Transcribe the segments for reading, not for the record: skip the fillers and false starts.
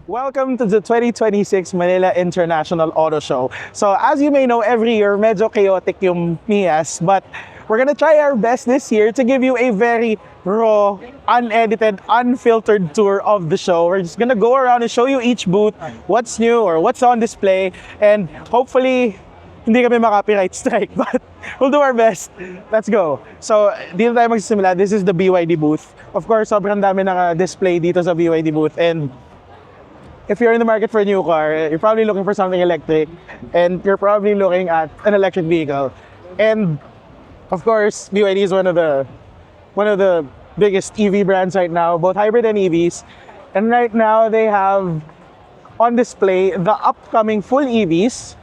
Welcome to the 2026 Manila International Auto Show. So as you may know, every year medyo chaotic yung MIAS, but we're gonna try our best this year to give you a very raw, unedited, unfiltered tour of the show. We're just gonna go around and show you each booth, what's new or what's on display, and hopefully hindi kami maka-copyright strike, but we'll do our best. Let's go. So, dito tayo magsisimula. This is the BYD booth. Of course, sobrang dami naka-display dito sa BYD booth, and if you're in the market for a new car, you're probably looking for something electric, and you're probably looking at an electric vehicle. And of course, BYD is one of the biggest EV brands right now, both hybrid and EVs. And right now, they have on display the upcoming full EVs.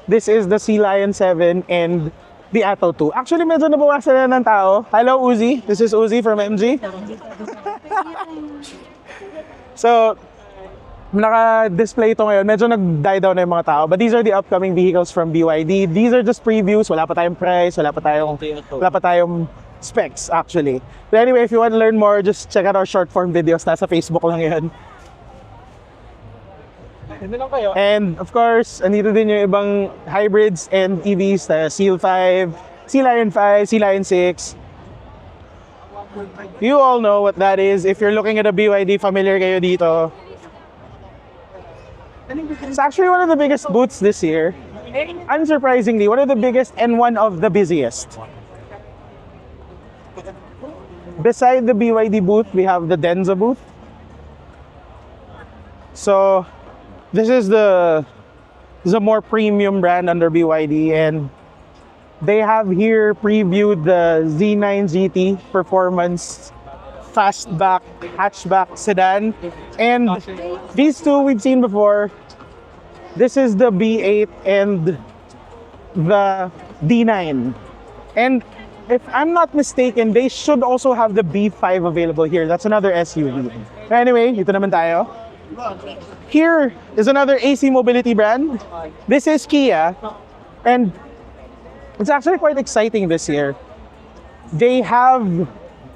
This is the Sea Lion 7 and the Atto 2. Actually, medyo nabawasan na ng tao. Hello, Uzi. This is Uzi from MG. So, naka-display ito ngayon. Medyo nag-die down na yung mga tao. But these are the upcoming vehicles from BYD. These are just previews. Wala pa tayong price. Wala pa tayong specs, actually. But anyway, if you want to learn more, just check out our short form videos. Nasa Facebook lang yan. And of course, andito din yung ibang hybrids and EVs. Seal 5, Sea Lion 5, Sea Lion 6. You all know what that is. If you're looking at a BYD, familiar kayo dito. It's actually one of the biggest booths this year. Unsurprisingly, one of the biggest and one of the busiest. Beside the BYD booth, we have the Denza booth. So, this is the more premium brand under BYD, and they have here previewed the Z9 GT Performance Fastback Hatchback Sedan, and these two we've seen before. This is the B8 and the D9, and if I'm not mistaken, they should also have the B5 available here. That's another SUV. Anyway, dito naman tayo. Here is another AC mobility brand. This is Kia, and it's actually quite exciting this year. They have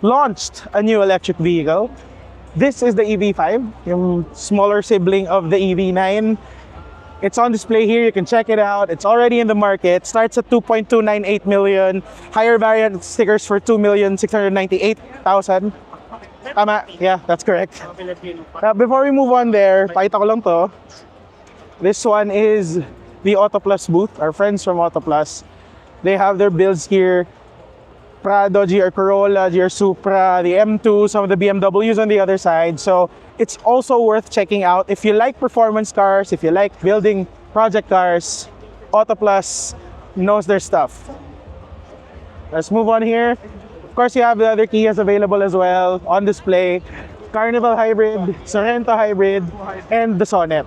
launched a new electric vehicle. This is the EV5, yung smaller sibling of the EV9. It's on display here. You can check it out. It's already in the market. Starts at 2.298 million. Higher variant stickers for 2,698,000. Tama? Yeah, that's correct. Before we move on there, pakita ko lang to. This one is the Auto Plus booth. Our friends from Auto Plus. They have their builds here. Prado, GR Corolla, GR Supra, the M2, some of the BMWs on the other side. So it's also worth checking out. If you like performance cars, if you like building project cars, Auto Plus knows their stuff. Let's move on here. Of course, you have the other Kias available as well on display. Carnival Hybrid, Sorento Hybrid, and the Sonet.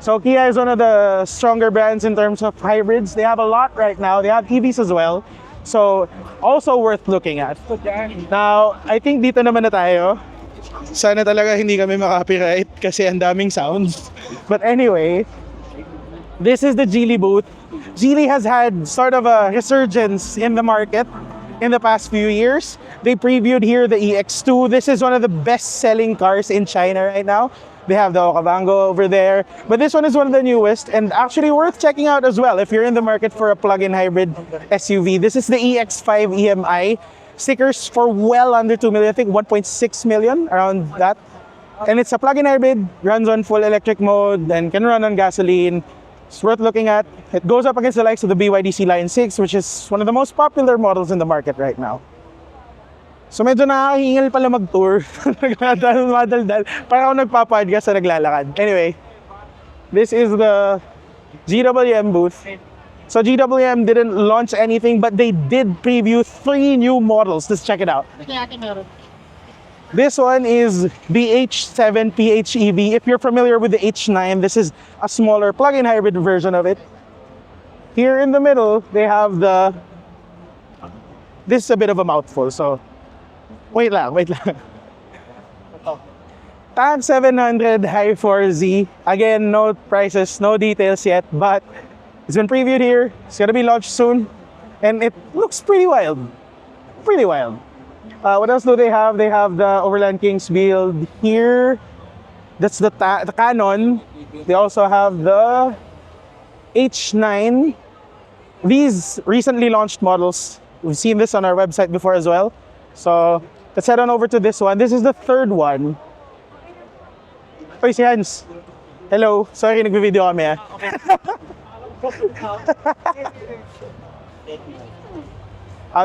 So Kia is one of the stronger brands in terms of hybrids. They have a lot right now. They have EVs as well. So also worth looking at. Now, I think dito naman na tayo. Sana talaga hindi kami makapiright kasi ang daming sounds. But anyway, this is the Geely booth. Geely has had sort of a resurgence in the market in the past few years. They previewed here the EX2. This is one of the best-selling cars in China right now. They have the Okavango over there. But this one is one of the newest and actually worth checking out as well if you're in the market for a plug-in hybrid SUV. This is the EX5 EMI. Stickers for well under 2 million. I think 1.6 million, around that. And it's a plug-in hybrid, runs on full electric mode, and can run on gasoline. It's worth looking at. It goes up against the likes of the BYD Sea Lion 6, which is one of the most popular models in the market right now. So medyo nakakahingal pala mag-tour. Nagdadal-madaldal. Parang ako nagpa-podcast sa naglalakad. Anyway, this is the GWM booth. So GWM didn't launch anything, but they did preview 3 new models. Let's check it out. This one is the H7 PHEV. If you're familiar with the H9, this is a smaller plug-in hybrid version of it. Here in the middle, they have the... This is a bit of a mouthful, so... Wait lang. TAG 700 Hi4Z. Again, no prices, no details yet, but it's been previewed here. It's gonna be launched soon, and it looks pretty wild. Pretty wild. What else do they have? They have the Overland Kings build here. That's the Canon. They also have the H9. These recently launched models, we've seen this on our website before as well. So let's head on over to this one. This is the third one. Oy, si Hans. Hello. Sorry, nagbe-video kami ah.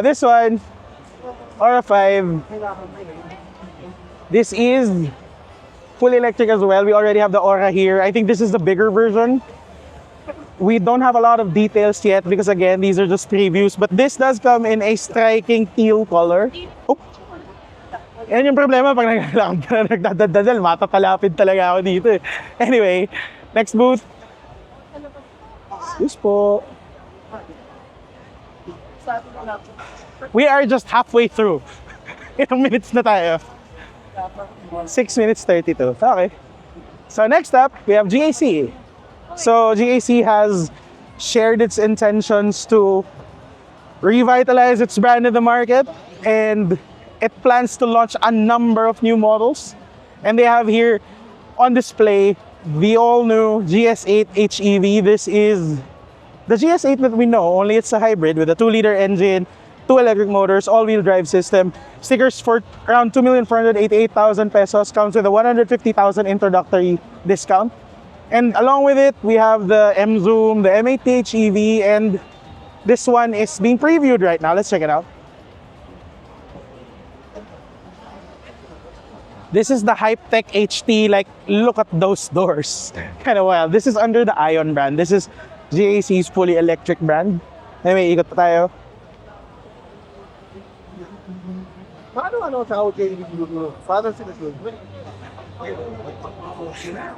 This one, Aura 5. This is fully electric as well. We already have the Aura here. I think this is the bigger version. We don't have a lot of details yet because again, these are just previews. But this does come in a striking teal color. Oh. Yan yung problema pag naglalakad ka na nagdadadal. Matatalapid talaga ako dito eh. Anyway, next booth. Excuse po. We are just halfway through. Ilang minutes na tayo? 6 minutes 32. Okay. So next up, we have GAC. So GAC has shared its intentions to revitalize its brand in the market, and it plans to launch a number of new models. And they have here on display the all-new GS8 HEV. This is the GS8 that we know, only it's a hybrid with a 2-liter engine, 2 electric motors, all-wheel drive system. Stickers for around 2,488,000 pesos, comes with a 150,000 introductory discount. And along with it, we have the M-Zoom, the M8 HEV, and this one is being previewed right now. Let's check it out. This is the Hypetech HT. Like, look at those doors. Kind of wild. This is under the Ion brand. This is GAC's fully electric brand. Anyway, ikot pa tayo.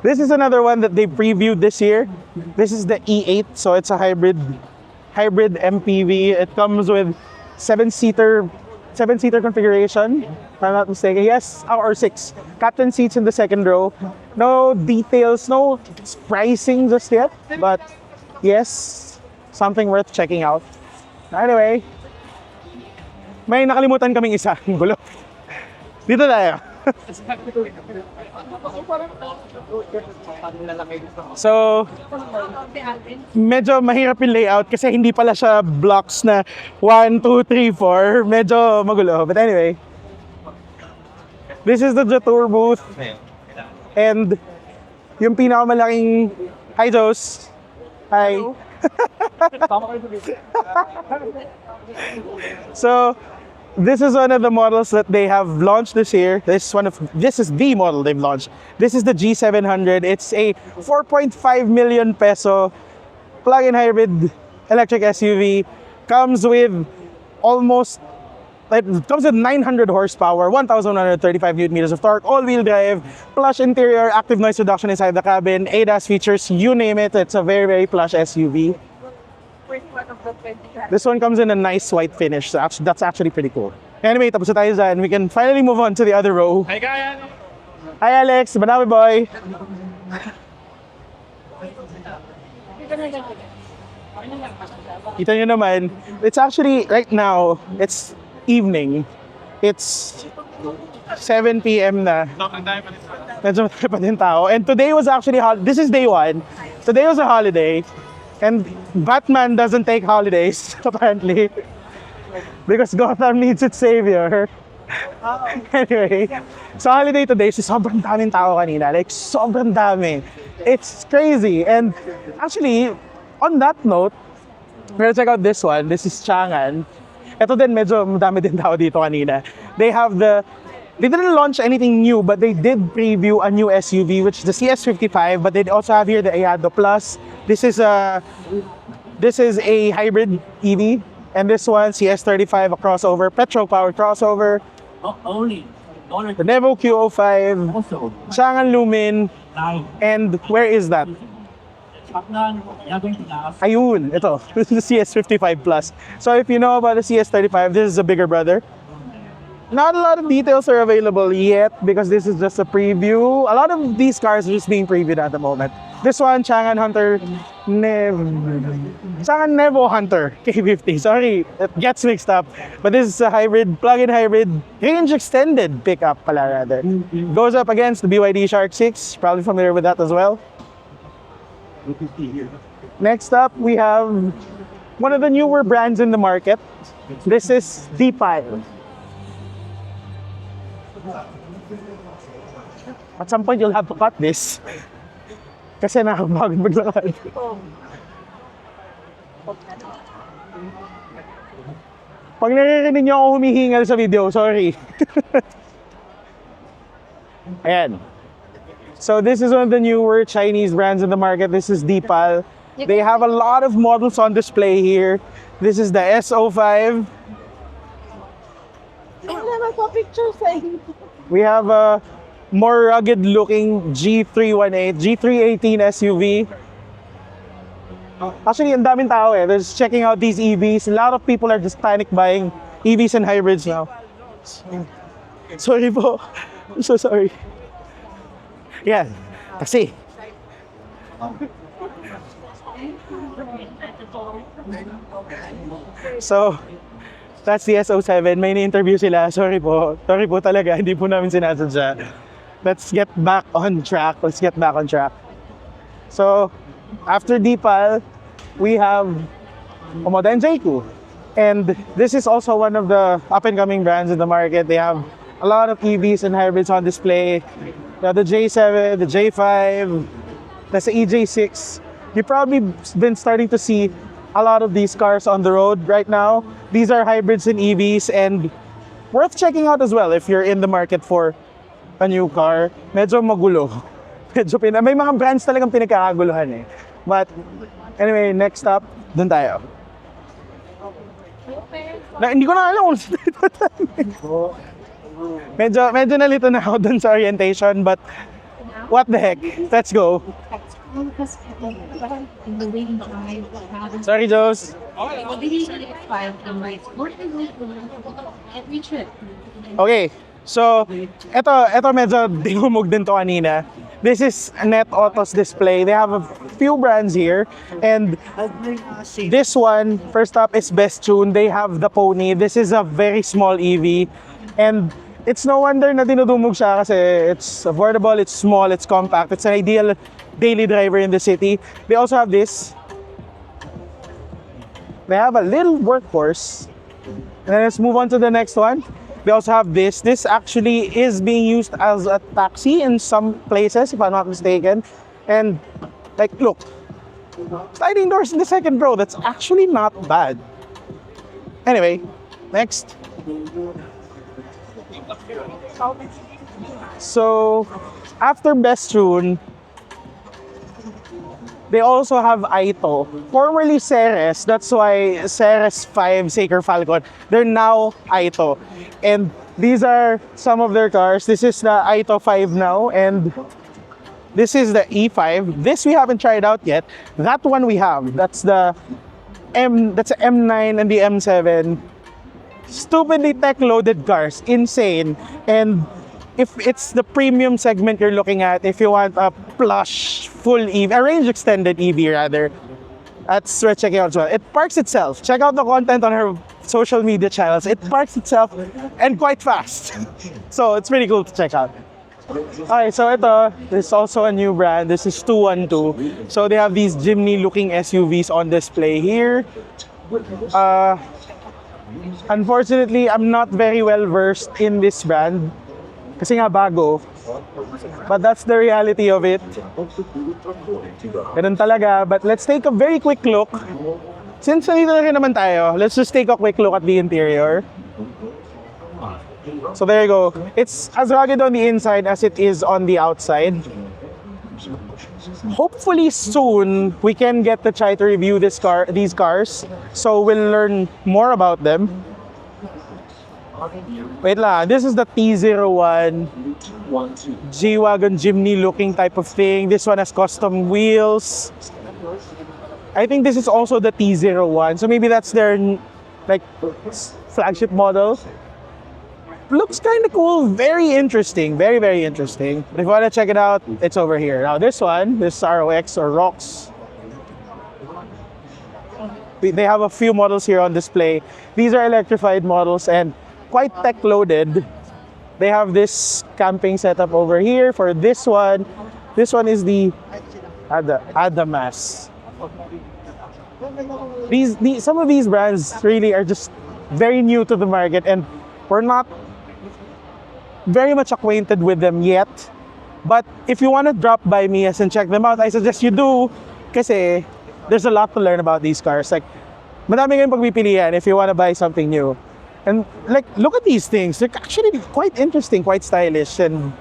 This is another one that they previewed this year. This is the E8, so it's a hybrid MPV. It comes with seven-seater configuration, if I'm not mistaken. Yes, or 6. Captain seats in the second row. No details, no pricing just yet, but yes, something worth checking out. Anyway, may nakalimutan kaming isa. Gulo. Dito tayo. So, medyo mahirap yung layout kasi hindi pala siya blocks na 1, 2, 3, 4. Medyo magulo. But anyway, this is the Jatour booth. And yung pinakamalaking... Hi, Jos. Hi. So, this is one of the models that they have launched this year. This is the model they've launched. This is the G700. It's a 4.5 million peso plug-in hybrid electric SUV. Comes with comes with 900 horsepower, 1,135 Newton meters of torque, all-wheel drive, plush interior, active noise reduction inside the cabin, ADAS features, you name it. It's a very, very plush SUV. This one comes in a nice white finish, so that's actually pretty cool. Anyway, tapos na tayo dyan. We can finally move on to the other row. Hi, Kaya! Hi, Alex! Banawi boy! Kita nyo naman, it's actually, right now, it's evening. It's 7 p.m. na. Medyo matay pa din tao. And today was actually, this is day 1. Today was a holiday. And Batman doesn't take holidays, apparently. Because Gotham needs its savior. Anyway, so holiday today, so sobrang daming tao kanina. Like, sobrang dami. It's crazy. And actually, on that note, we're gonna check out this one. This is Chang'an. Ito din, medyo madami din tao dito kanina. They didn't launch anything new, but they did preview a new SUV, which is the CS55, but they also have here the Ayado Plus. This is a hybrid EV, and this one, CS35, a crossover, petrol-powered crossover. The Nevo Q05, Chang'an Lumin, and where is that? Ayun, ito, this is the CS55 Plus. So if you know about the CS35, this is a bigger brother. Not a lot of details are available yet because this is just a preview. A lot of these cars are just being previewed at the moment. This one, Chang'an Nevo Hunter K50. Sorry, it gets mixed up. But this is a hybrid, plug-in hybrid, range extended pickup pala rather. Goes up against the BYD Shark 6. Probably familiar with that as well. Next up, we have one of the newer brands in the market. This is Deepal. At some point, you'll have to cut this. Kasi nakapagod maglakad. Pag naririnig niyo ako humihingal sa video, sorry. Ayan. So this is one of the newer Chinese brands in the market. This is Deepal. They have a lot of models on display here. This is the SO5. We have a more rugged looking G318, G318 SUV. Actually, ang daming tao eh. They're just checking out these EVs. A lot of people are just panic buying EVs and hybrids now. Sorry po. I'm so sorry. Yeah, kasi. So, that's the SO7. May ni-interview sila. Sorry po. Sorry po talaga. Hindi po namin sinasadya. Let's get back on track. So, after Deepal, we have Omoda and Jayco. And this is also one of the up-and-coming brands in the market. They have a lot of EVs and hybrids on display. The J7, the J5, that's the EJ6. You've probably been starting to see a lot of these cars on the road right now. These are hybrids and EVs and worth checking out as well if you're in the market for a new car. Medyo magulo. May mga brands talagang pinagkakaguluhan eh. But anyway, next up, dun tayo. Hindi ko na alam kung medyo nalito na ako dun sa orientation, but what the heck? Let's go. Sorry, Jos. Okay, so ito medyo dinumog din to kanina. This is Net Auto's display. They have a few brands here, and this one, first up, is Best Tune. They have the Pony. This is a very small EV, and it's no wonder na dinudumog siya kasi it's affordable, it's small, it's compact. It's an ideal daily driver in the city. They also have this. They have a little workhorse. And let's move on to the next one. They also have this. This actually is being used as a taxi in some places, if I'm not mistaken. And like, look, sliding doors in the second row. That's actually not bad. Anyway, next. So, after Best Tune, they also have Aito, formerly Ceres. That's why Ceres 5, Saker Falcon. They're now Aito. And these are some of their cars. This is the Aito 5 now, and this is the E5. This we haven't tried out yet. That one we have. That's the M9 and the M7. Stupidly tech-loaded cars. Insane. And if it's the premium segment you're looking at, if you want a plush, full EV, a range extended EV rather, that's worth checking out as well. It parks itself. Check out the content on her social media channels. It parks itself and quite fast. So it's pretty cool to check out. Okay, so ito, this is also a new brand. This is 212. So they have these Jimny looking SUVs on display here. Unfortunately, I'm not very well versed in this brand. Kasi nga bago. But that's the reality of it. Ganun talaga. But let's take a very quick look. Since nandito na rin naman tayo, let's just take a quick look at the interior. So there you go. It's as rugged on the inside as it is on the outside. Hopefully soon we can get to try to review these cars. So we'll learn more about them. Wait lang, this is the T01 G-Wagon Jimny looking type of thing. This one has custom wheels. I think this is also the T01. So maybe that's their like flagship model. looks kind of cool, very interesting, very, very interesting. But if you want to check it out, it's over here. Now this one, this ROX or ROX, they have a few models here on display. These are electrified models and quite tech loaded. They have this camping setup over here for this one. This one is the Adamas. Some of these brands really are just very new to the market and we're not very much acquainted with them yet. But if you want to drop by Mias and check them out, I suggest you do kasi there's a lot to learn about these cars. Like, madami kayong pagpipilian if you want to buy something new. And like, look at these things. They're actually quite interesting, quite stylish, and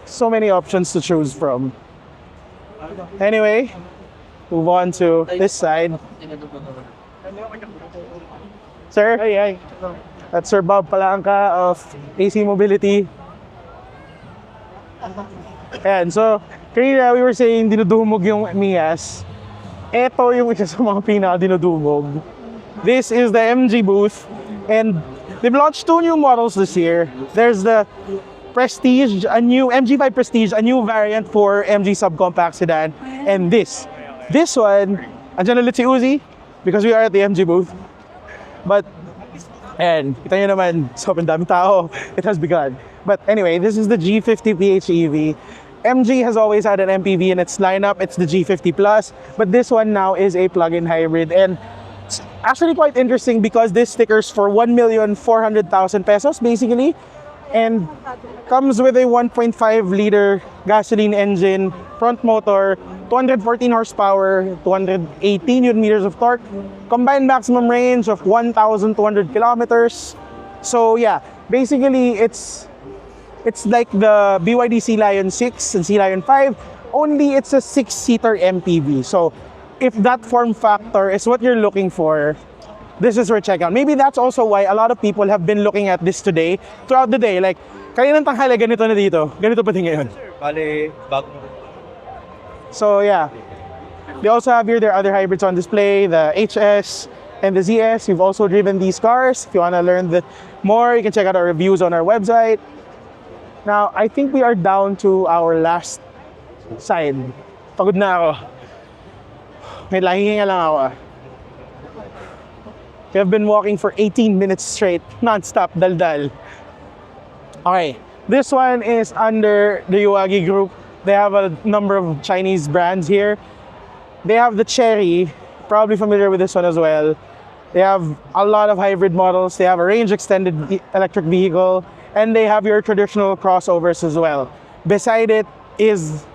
so many options to choose from. Anyway, move on to this side. Sir? Hi. That's Sir Bob Palanca of AC Mobility. Ayan, so, kanina we were saying dinudumog yung Mias. Ito yung isa sa mga pinaka-dinudumog. This is the MG booth, and they've launched 2 new models this year. There's the Prestige, a new MG5 Prestige, a new variant for MG subcompact sedan, and this one, andyan ulit si Uzi because we are at the MG booth. But, and kita nyo naman, sobrang daming tao, it has begun. But anyway, this is the G50 PHEV. MG has always had an MPV in its lineup. It's the G50 Plus, but this one now is a plug-in hybrid, and it's actually quite interesting because this stickers for 1,400,000 pesos basically, and comes with a 1.5 liter gasoline engine, front motor, 214 horsepower, 218 Newton meters of torque, combined maximum range of 1,200 kilometers. So yeah, basically it's like the BYD Sea Lion 6 and Sea Lion 5, only it's a 6-seater MPV. So if that form factor is what you're looking for, this is where check out. Maybe that's also why a lot of people have been looking at this today, throughout the day. Like, kaninang tanghali, ganito na dito. Ganito pa din ngayon. Bale, bago. So yeah, they also have here their other hybrids on display, the HS and the ZS. We've also driven these cars. If you want to learn more, you can check out our reviews on our website. Now, I think we are down to our last side. Pagod na ako. May lahinga lang ako. We have been walking for 18 minutes straight, non-stop, daldal. Okay, this one is under the Yuwagi Group. They have a number of Chinese brands here. They have the Cherry, probably familiar with this one as well. They have a lot of hybrid models. They have a range-extended electric vehicle, and they have your traditional crossovers as well. Beside it is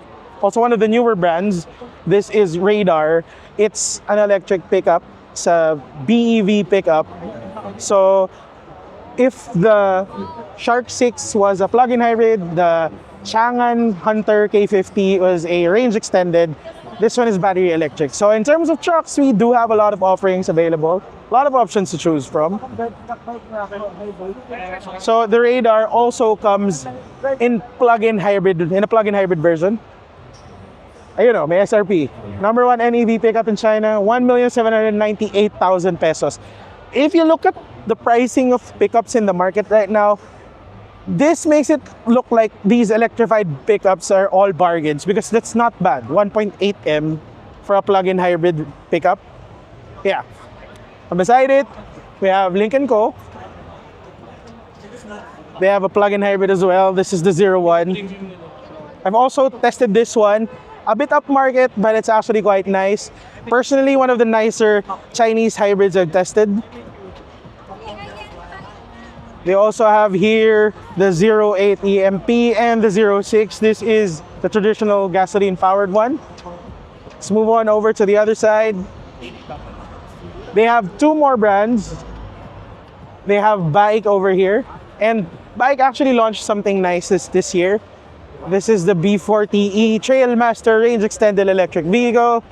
also one of the newer brands. This is Radar. It's an electric pickup. It's a BEV pickup. So if the Shark 6 was a plug-in hybrid, the Chang'an Hunter K50 was a range extended, this one is battery electric. So in terms of trucks, we do have a lot of offerings available, a lot of options to choose from. So the Radar also comes in a plug-in hybrid version. Ayun o, may SRP. Number 1 NEV pickup in China, 1,798,000 pesos. If you look at the pricing of pickups in the market right now, this makes it look like these electrified pickups are all bargains because that's not bad. 1.8 M for a plug-in hybrid pickup. Yeah. And beside it, we have Lynk & Co. They have a plug-in hybrid as well. This is the 01. I've also tested this one. A bit upmarket, but it's actually quite nice. Personally, one of the nicer Chinese hybrids I've tested. They also have here the 08 EMP and the 06. This is the traditional gasoline-powered one. Let's move on over to the other side. They have 2 more brands. They have Bike over here. And Bike actually launched something nice this year. This is the B40E Trailmaster Range Extended Electric Vehicle.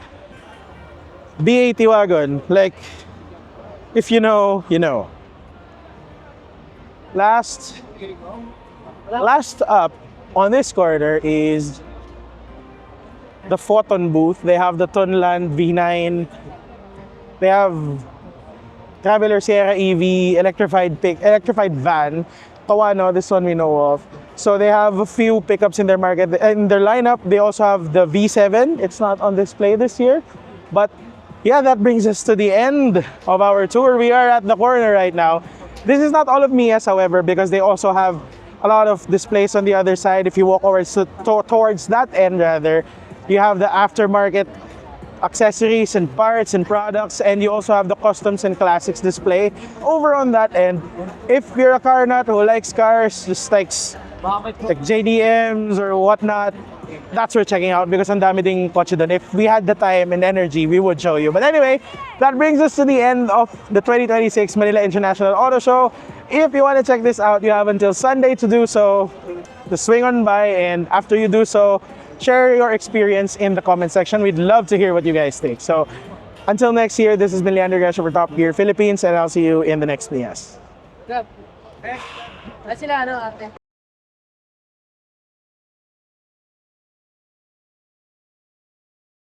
B80 wagon. Like, if you know, you know. Last up on this corner is the Photon booth. They have the Tunland V9. They have Traveler Sierra EV, electrified van, Tawano, this one we know of. So they have a few pickups in their market. In their lineup, they also have the V7. It's not on display this year. But yeah, that brings us to the end of our tour. We are at the corner right now. This is not all of Mia's, however, because they also have a lot of displays on the other side. If you walk over towards that end, rather, you have the aftermarket accessories and parts and products, and you also have the customs and classics display over on that end. If you're a car nut who likes cars, just like JDMs or whatnot, that's worth checking out because ang dami ding kotse dun. If we had the time and energy, we would show you. But anyway, that brings us to the end of the 2026 Manila International Auto Show. If you want to check this out, you have until Sunday to do so. Just swing on by, and after you do so, share your experience in the comment section. We'd love to hear what you guys think. So until next year, this has been Leander Gasha for Top Gear Philippines, and I'll see you in the next PS. Sila, ate?